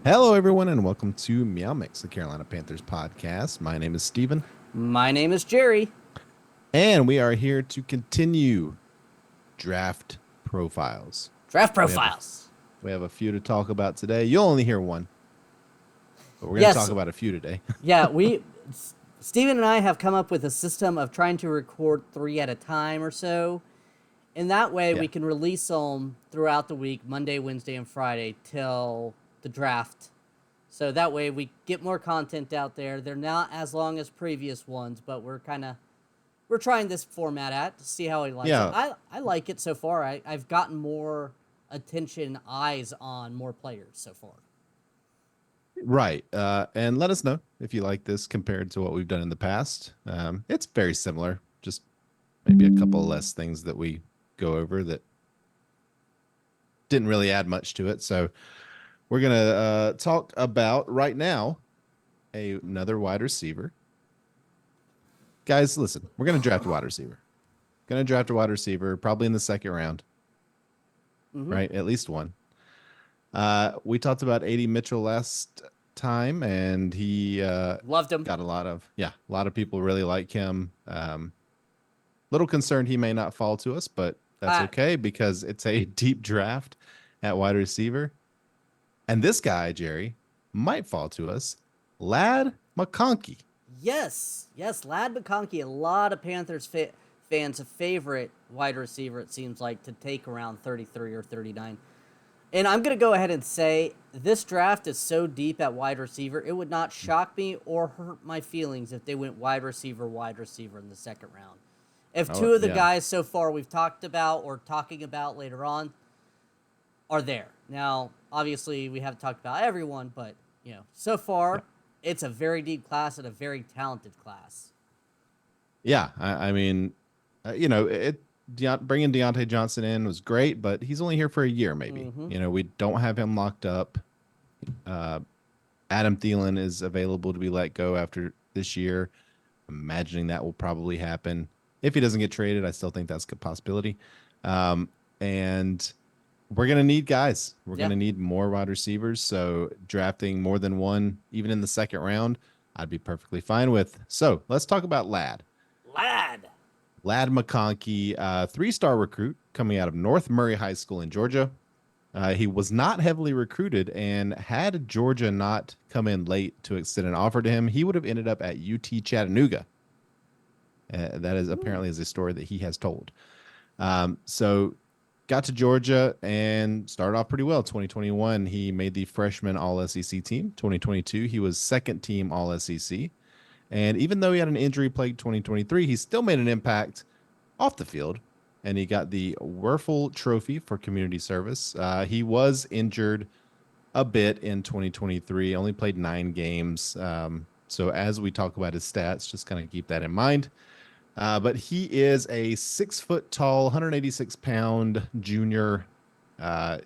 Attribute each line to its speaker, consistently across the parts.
Speaker 1: Hello, everyone, and welcome to MeowMix, the Carolina Panthers podcast. My name is Steven,
Speaker 2: My name is Jerry.
Speaker 1: and we are here to continue draft profiles.
Speaker 2: Draft
Speaker 1: We have a
Speaker 2: profiles.
Speaker 1: we have a few to talk about today. You'll only hear one, but we're going to talk
Speaker 2: Yes,
Speaker 1: about a few today.
Speaker 2: yeah, Steven and I have come up with a system of trying to record three at a time or so. And that way
Speaker 1: Yeah,
Speaker 2: we can release them throughout the week, Monday, Wednesday, and Friday till the draft. So that way we get more content out there. They're not as long as previous ones, but we're trying this format out to see how he likes it.
Speaker 1: yeah,
Speaker 2: I like it so far. I've gotten more attention, eyes on more players so far.
Speaker 1: right. And let us know if you like this compared to what we've done in the past. It's very similar, just maybe a couple less things that we go over that didn't really add much to it. So we're going to talk about right now another wide receiver. Guys, listen, we're going to draft a wide receiver. Going to draft a wide receiver probably in the second round,
Speaker 2: Mm-hmm.
Speaker 1: right? At least one. We talked about A.D. Mitchell last time, and he
Speaker 2: Loved him.
Speaker 1: got a lot of people really like him. Little concerned he may not fall to us, but that's
Speaker 2: Uh,
Speaker 1: okay because it's a deep draft at wide receiver. And this guy, Jerry, might fall to us. Ladd McConkey.
Speaker 2: yes, Ladd McConkey. A lot of Panthers fans' a favorite wide receiver. It seems like to take around 33 or 39. And I'm gonna go ahead and say this draft is so deep at wide receiver. It would not shock me or hurt my feelings if they went wide receiver in the second round. If
Speaker 1: Oh,
Speaker 2: two of the
Speaker 1: yeah.
Speaker 2: guys so far we've talked about or talking about later on are there. Now, obviously, we haven't talked about everyone, but so
Speaker 1: Yeah.
Speaker 2: far, it's a very deep class and a very talented class.
Speaker 1: Yeah, I mean, bringing Deontay Johnson in was great, but he's only here for a year, maybe.
Speaker 2: Mm-hmm.
Speaker 1: We don't have him locked up. Uh, Adam Thielen is available to be let go after this year. Imagining that will probably happen. If he doesn't get traded, I still think that's a possibility. And we're gonna need guys. We're
Speaker 2: Yeah,
Speaker 1: gonna need more wide receivers. So drafting more than one, even in the second round, I'd be perfectly fine with. So let's talk about Ladd.
Speaker 2: Ladd.
Speaker 1: Ladd McConkey, three-star recruit coming out of North Murray High School in Georgia. He was not heavily recruited, and had Georgia not come in late to extend an offer to him, he would have ended up at UT Chattanooga. That is apparently is a story that he has told. So got to Georgia and started off pretty well. 2021, he made the freshman All SEC team. 2022, he was second team All SEC. And even though he had an injury plagued 2023, he still made an impact off the field. And he got the Werfel Trophy for community service. He was injured a bit in 2023, only played 9 games. So as we talk about his stats, just kind of keep that in mind. But he is a 6 foot tall, 186 pound junior. Uh,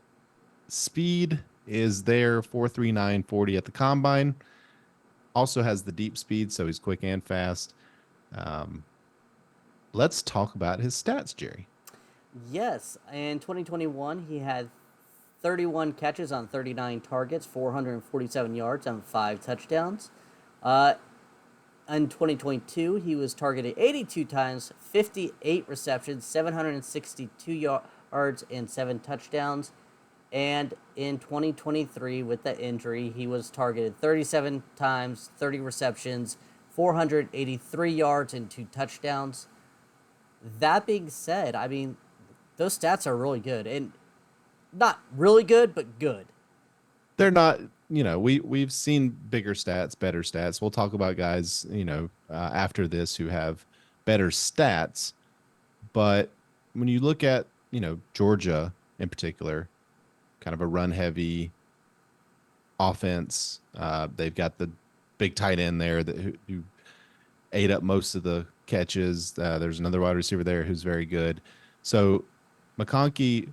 Speaker 1: Speed is there, 4.39 40 at the combine. Also has the deep speed, so he's quick and fast. Um, let's talk about his stats, Jerry.
Speaker 2: Yes, in 2021, he had 31 catches on 39 targets, 447 yards on 5 touchdowns. Uh, in 2022, he was targeted 82 times, 58 receptions, 762 yards, and 7 touchdowns. And in 2023, with the injury, he was targeted 37 times, 30 receptions, 483 yards, and 2 touchdowns. That being said, I mean, those stats are really good. And not really good, but good.
Speaker 1: They're not, we've seen bigger stats, better stats. We'll talk about guys, after this who have better stats. But when you look at, Georgia in particular, kind of a run heavy offense. They've got the big tight end there who ate up most of the catches. There's another wide receiver there who's very good. So McConkey,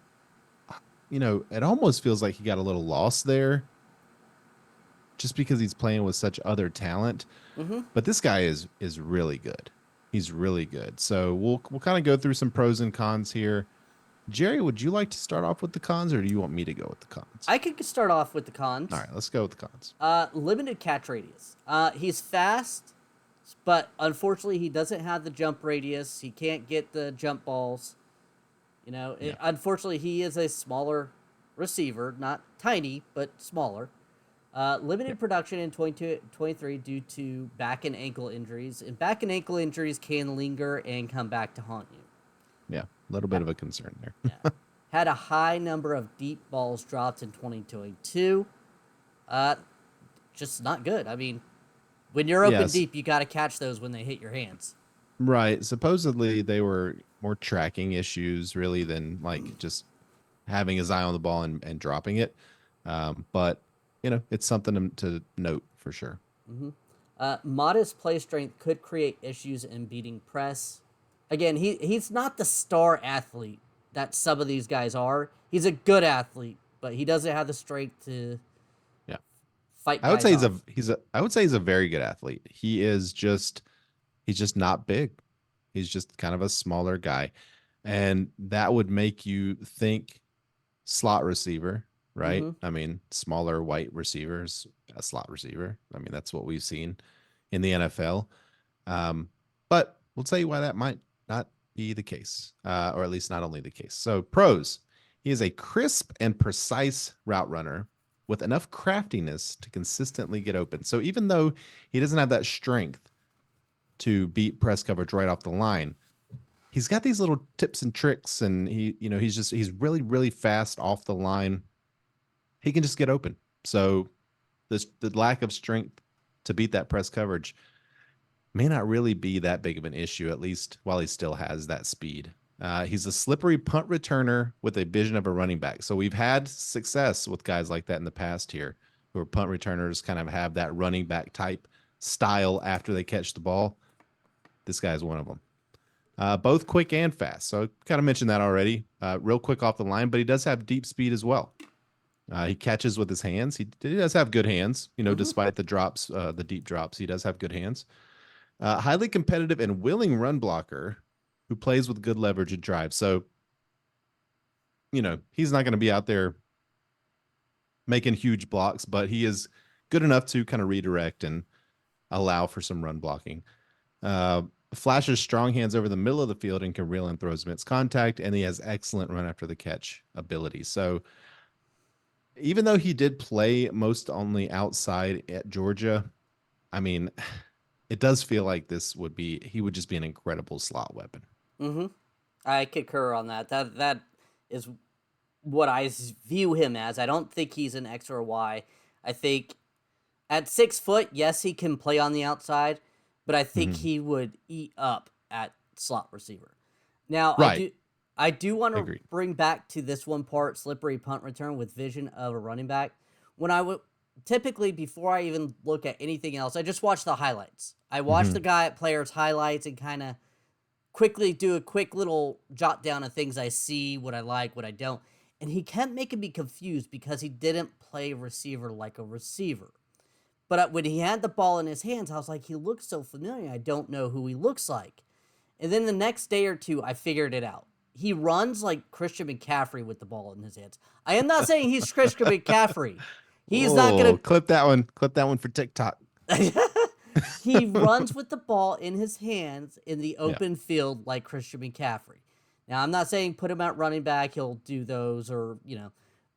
Speaker 1: it almost feels like he got a little lost there just because he's playing with such other talent.
Speaker 2: Mm-hmm.
Speaker 1: But this guy is really good. He's really good. So we'll kind of go through some pros and cons here. Jerry, would you like to start off with the cons, or do you want me to go with the cons?
Speaker 2: I could start off with the
Speaker 1: All
Speaker 2: cons.
Speaker 1: right, let's go with the cons.
Speaker 2: Limited catch radius. He's fast, but unfortunately, he doesn't have the jump radius. He can't get the jump balls.
Speaker 1: Yeah,
Speaker 2: Unfortunately, he is a smaller receiver, not tiny, but smaller.
Speaker 1: yeah,
Speaker 2: Limited production in 22-23 due to back and ankle injuries, and back and ankle injuries can linger and come back to haunt you.
Speaker 1: yeah. A little bit of a concern there.
Speaker 2: Yeah. Had a high number of deep balls dropped in 2022. Uh, just not good. I mean, when you're open
Speaker 1: Yes,
Speaker 2: deep, you got to catch those when they hit your hands.
Speaker 1: right. Supposedly they were more tracking issues really than like just having his eye on the ball and dropping it. But it's something to note for sure.
Speaker 2: Modest play strength could create issues in beating press. Again, he's not the star athlete that some of these guys are. He's a good athlete, but he doesn't have the strength to
Speaker 1: Yeah.
Speaker 2: fight
Speaker 1: I would
Speaker 2: guys
Speaker 1: say
Speaker 2: off.
Speaker 1: I would say he's a very good athlete. He's just not big. He's just kind of a smaller guy. And that would make you think slot receiver, right?
Speaker 2: Mm-hmm.
Speaker 1: I mean, smaller white receivers, a slot receiver. I mean, that's what we've seen in the NFL. But we'll tell you why that might not be the case, or at least not only the case. So, pros: he is a crisp and precise route runner with enough craftiness to consistently get open. So, even though he doesn't have that strength to beat press coverage right off the line, he's got these little tips and tricks, and he's really, really fast off the line. He can just get open. So, the lack of strength to beat that press coverage may not really be that big of an issue, at least while he still has that speed. He's a slippery punt returner with a vision of a running back. So we've had success with guys like that in the past here, who are punt returners, kind of have that running back type style after they catch the ball. This guy's one of them. Both quick and fast. So I kind of mentioned that already. Real quick off the line, but he does have deep speed as well. He catches with his hands. He does have good hands,
Speaker 2: Mm-hmm.
Speaker 1: despite the drops, the deep drops. He does have good hands. Highly competitive and willing run blocker who plays with good leverage and drive. So, he's not going to be out there making huge blocks, but he is good enough to kind of redirect and allow for some run blocking. Uh, Flashes strong hands over the middle of the field and can reel in throws amidst contact, and he has excellent run after the catch ability. So, even though he did play most only outside at Georgia, I mean, it does feel like he would just be an incredible slot weapon.
Speaker 2: Mm-hmm. I concur on that. That is what I view him as. I don't think he's an X or a Y. I think at 6 foot, yes, he can play on the outside, but I think
Speaker 1: Mm-hmm.
Speaker 2: he would eat up at slot receiver. Now,
Speaker 1: Right.
Speaker 2: I do want to
Speaker 1: Agreed.
Speaker 2: bring back to this one part, slippery punt return with vision of a running back. When I would typically before I even look at anything else, I just watch the highlights. I watch
Speaker 1: Mm-hmm.
Speaker 2: the guy at players' highlights and kind of quickly do a quick little jot down of things I see, what I like, what I don't. And he kept making me confused because he didn't play receiver like a receiver. But when he had the ball in his hands, I was like, he looks so familiar. I don't know who he looks like. And then the next day or two, I figured it out. He runs like Christian McCaffrey with the ball in his hands. I am not saying he's Christian McCaffrey. He's not
Speaker 1: Oh,
Speaker 2: going
Speaker 1: clip that one. Clip that one for TikTok.
Speaker 2: to. He runs with the ball in his hands in the
Speaker 1: Yeah.
Speaker 2: open field like Christian McCaffrey. Now, I'm not saying put him at running back, he'll do those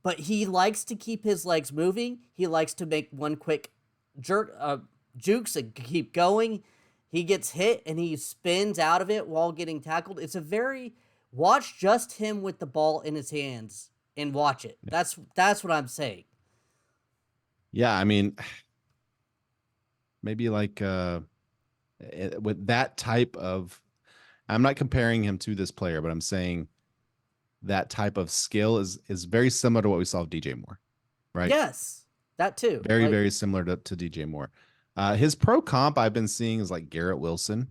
Speaker 2: but he likes to keep his legs moving. He likes to make one quick jukes and keep going. He gets hit and he spins out of it while getting tackled. Watch just him with the ball in his hands and watch it.
Speaker 1: Yeah.
Speaker 2: That's what I'm saying.
Speaker 1: Yeah. I mean, maybe like with that type of, I'm not comparing him to this player, but I'm saying that type of skill is very similar to what we saw with DJ Moore, right?
Speaker 2: Yes, that too.
Speaker 1: Very,
Speaker 2: Like,
Speaker 1: very similar to DJ Moore. His pro comp I've been seeing is like Garrett Wilson,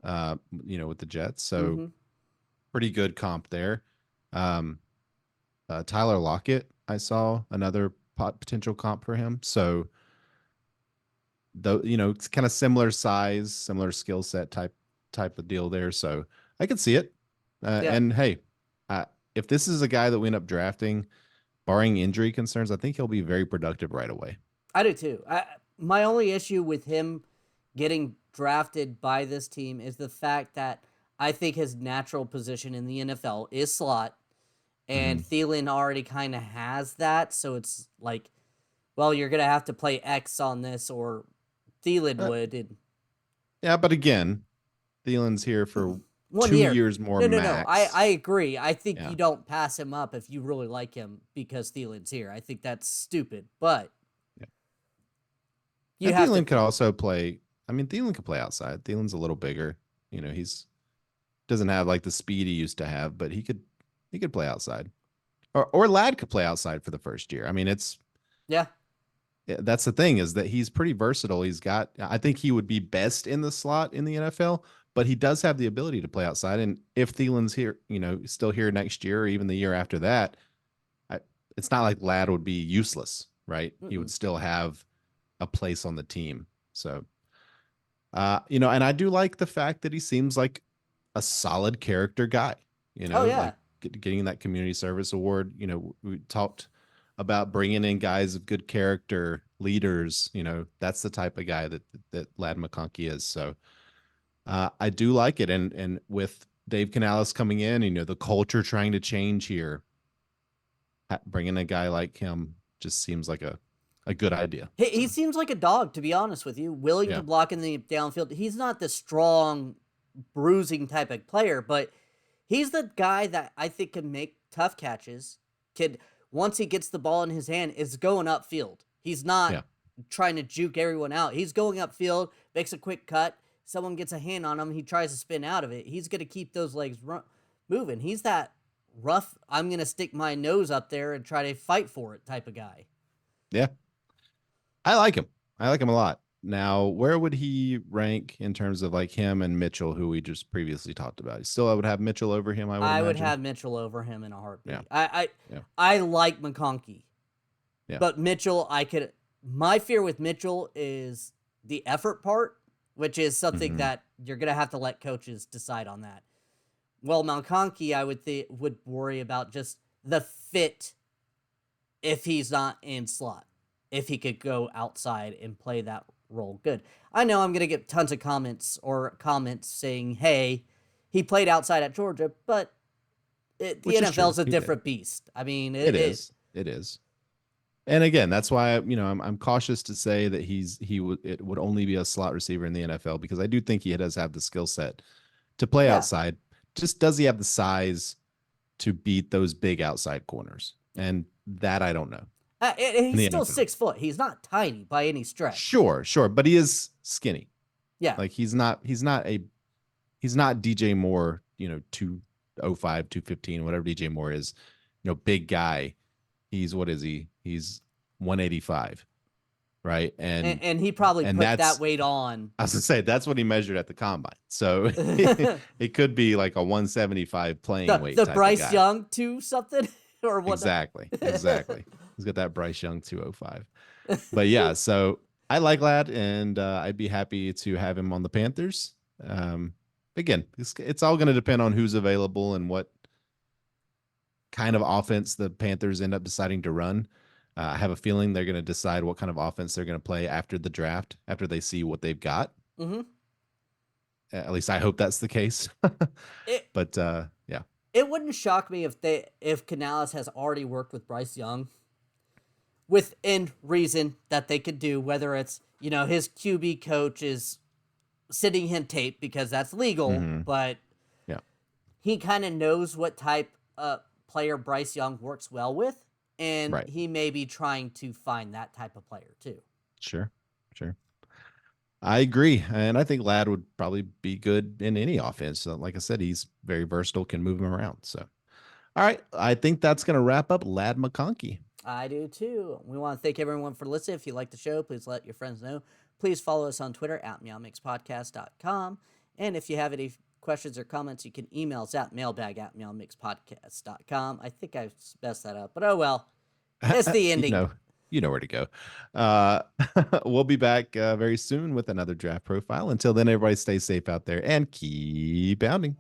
Speaker 1: with the Jets. So
Speaker 2: mm-hmm.
Speaker 1: pretty good comp there. Um, Tyler Lockett, I saw another potential comp for him. So, though, it's kind of similar size, similar skill set type of deal there. So I could see it.
Speaker 2: Yeah,
Speaker 1: And hey, uh, if this is a guy that we end up drafting, barring injury concerns, I think he'll be very productive right away.
Speaker 2: I do too. My only issue with him getting drafted by this team is the fact that I think his natural position in the NFL is slot, and
Speaker 1: Hmm.
Speaker 2: Thielen already kind of has that. So it's like, well, you're gonna have to play X on this, or Thielen
Speaker 1: Uh,
Speaker 2: would in
Speaker 1: yeah, but again, Thielen's here for
Speaker 2: 1 year.
Speaker 1: 2 years more
Speaker 2: No.
Speaker 1: max.
Speaker 2: I agree. I think
Speaker 1: Yeah.
Speaker 2: you don't pass him up if you really like him because Thielen's here. I think that's stupid, but
Speaker 1: Yeah.
Speaker 2: you
Speaker 1: And
Speaker 2: have to.
Speaker 1: Thielen could also play. I mean, Thielen could play outside. Thielen's a little bigger. He's doesn't have like the speed he used to have, but he could play outside. Or Ladd could play outside for the first year. I mean,
Speaker 2: Yeah,
Speaker 1: that's the thing is that he's pretty versatile. I think he would be best in the slot in the NFL, but he does have the ability to play outside. And if Thielen's here, still here next year or even the year after that, I, it's not like Ladd would be useless, right? He would
Speaker 2: mm-mm.
Speaker 1: still have a place on the team. So, and I do like the fact that he seems like a solid character guy,
Speaker 2: Oh
Speaker 1: like
Speaker 2: yeah.
Speaker 1: getting that community service award. We talked about bringing in guys of good character, leaders. That's the type of guy that Ladd McConkey is. So I do like it, and with Dave Canales coming in, the culture trying to change here, bringing a guy like him just seems like a good idea.
Speaker 2: He
Speaker 1: So
Speaker 2: seems like a dog, to be honest with you, willing to
Speaker 1: yeah,
Speaker 2: block in the downfield. He's not the strong, bruising type of player, but he's the guy that I think can make tough catches. Kid, once he gets the ball in his hand, is going upfield. He's not
Speaker 1: yeah,
Speaker 2: trying to juke everyone out. He's going upfield, makes a quick cut. Someone gets a hand on him, he tries to spin out of it. He's going to keep those legs moving. He's that rough, I'm going to stick my nose up there and try to fight for it type of guy.
Speaker 1: yeah. I like him. I like him a lot. Now, where would he rank in terms of like him and Mitchell, who we just previously talked about? Still, I would have Mitchell over him, I would
Speaker 2: I would
Speaker 1: imagine.
Speaker 2: have Mitchell over him in a
Speaker 1: Yeah.
Speaker 2: heartbeat.
Speaker 1: Yeah.
Speaker 2: I like McConkey,
Speaker 1: Yeah.
Speaker 2: but Mitchell, I could. My fear with Mitchell is the effort part, which is something
Speaker 1: Hmm.
Speaker 2: that you're gonna have to let coaches decide on that. Well, McConkey, I would worry about just the fit if he's not in slot. If he could go outside and play that role good. I know I'm going to get tons of comments saying, hey, he played outside at Georgia, but the
Speaker 1: Which is
Speaker 2: NFL
Speaker 1: true.
Speaker 2: is a
Speaker 1: He did.
Speaker 2: different beast. I mean,
Speaker 1: It is. It is. And again, that's why I'm cautious to say that it would only be a slot receiver in the NFL because I do think he does have the skill set to play
Speaker 2: yeah,
Speaker 1: outside. Just does he have the size to beat those big outside corners?
Speaker 2: yeah.
Speaker 1: And that I don't know in
Speaker 2: He's
Speaker 1: the
Speaker 2: still
Speaker 1: NFL.
Speaker 2: 6 foot. He's not tiny by any stretch.
Speaker 1: Sure, sure, but he is skinny.
Speaker 2: Yeah.
Speaker 1: Like he's not DJ Moore, 205, 215, whatever DJ Moore is, big guy. What is he? He's 185, right?
Speaker 2: And he probably
Speaker 1: And
Speaker 2: put that
Speaker 1: that's
Speaker 2: weight on.
Speaker 1: I was gonna say that's what he measured at the combine. So
Speaker 2: the
Speaker 1: it could be like a 175 playing weight type of
Speaker 2: Bryce
Speaker 1: guy.
Speaker 2: Young to something or whatnot.
Speaker 1: Exactly. Exactly. He's got that Bryce Young 205. But yeah, so I like Ladd, and I'd be happy to have him on the Panthers. Again, it's all going to depend on who's available and what kind of offense the Panthers end up deciding to run. I have a feeling they're going to decide what kind of offense they're going to play after the draft, after they see what they've got.
Speaker 2: Mm-hmm.
Speaker 1: At least I hope that's the case.
Speaker 2: It
Speaker 1: But yeah,
Speaker 2: it wouldn't shock me if Canales has already worked with Bryce Young within reason that they could do, whether it's, his QB coach is sending him tape because that's legal,
Speaker 1: hmm,
Speaker 2: but
Speaker 1: yeah,
Speaker 2: he kind of knows what type of player Bryce Young works well with, and
Speaker 1: right,
Speaker 2: he may be trying to find that type of player too.
Speaker 1: sure, sure. I agree, and I think Ladd would probably be good in any offense. So, like I said, he's very versatile, can move him around. So, all right, I think that's going to wrap up Ladd McConkey.
Speaker 2: I do too. We want to thank everyone for listening. If you like the show, please let your friends know. Please follow us on Twitter at MeowMixPodcast.com. And if you have any questions or comments, you can email us at mailbag@MeowMixPodcast.com. I think I messed that up, but oh well. It's the
Speaker 1: you
Speaker 2: ending.
Speaker 1: know, you know where to go. Uh, we'll be back very soon with another draft profile. Until then, everybody stay safe out there and keep bounding.